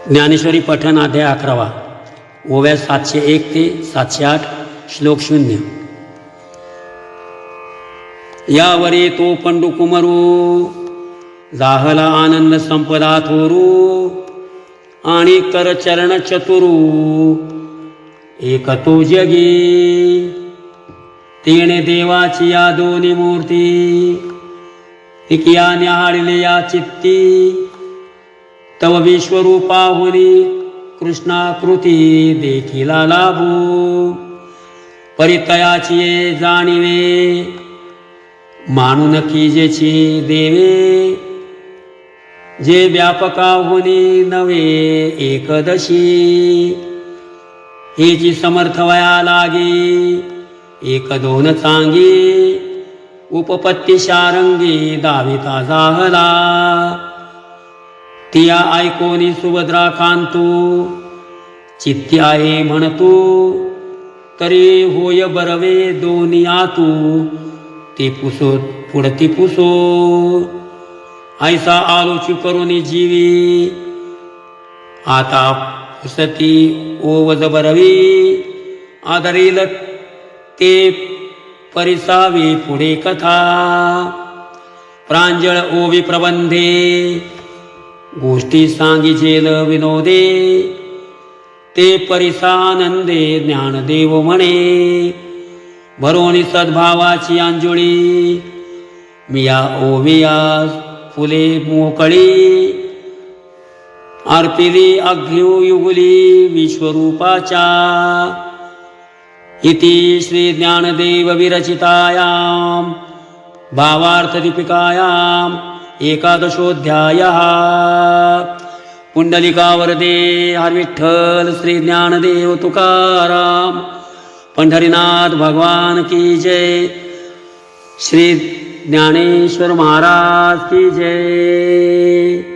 ज्ञानेश्वरी पठण अध्याय 11 ओव्या 701 ते 708 श्लोक 0. यावरे तो पंडू कुमरू जाहला आनंद संपदा थोरू आणि कर चरण चतुरू एक तो जगी तेणे देवाची या दोन्ही मूर्ती तिकिया न्याहाळले या चित्ती तव विश्वरूपाहुनी कृष्णाकृती देखिला लाभू परितयाची जाणीवे मानून कीजेची देवे जे व्यापकाहुनी नवे एकदशी हे जी समर्थ वया लागे एक दोन चांगी उपपत्ती शारंगी दाविता जाहला तिया ऐकोनी सुभद्रा कांतू चित्ती आहे म्हणतू तरी होय बरवे दोन्ही आतू ते पुसो पुढती पुसो ऐसा आलोची करुनी जीवी आता पुसती ओवज बरवी आदरील ते परिसावी पुढे कथा प्रांजळ ओवी प्रबंधे गोष्टी सांगिजेल विनोदे ते परिसानंदे ज्ञानदेव म्हणे भरोणी सद्भावाची अंजुळी मिया ओविया फुले मोकळी अर्पिली अघ्यू युगुली विश्वरूपाच्या इति श्री ज्ञानदेव विरचितायां भावार्थ दीपिकायां एकादशोऽध्यायः. पुंडलिकावरदे हर विठ्ठल श्री ज्ञानदेव तुकाराम पंढरीनाथ भगवान की जय. श्री ज्ञानेश्वर महाराज की जय.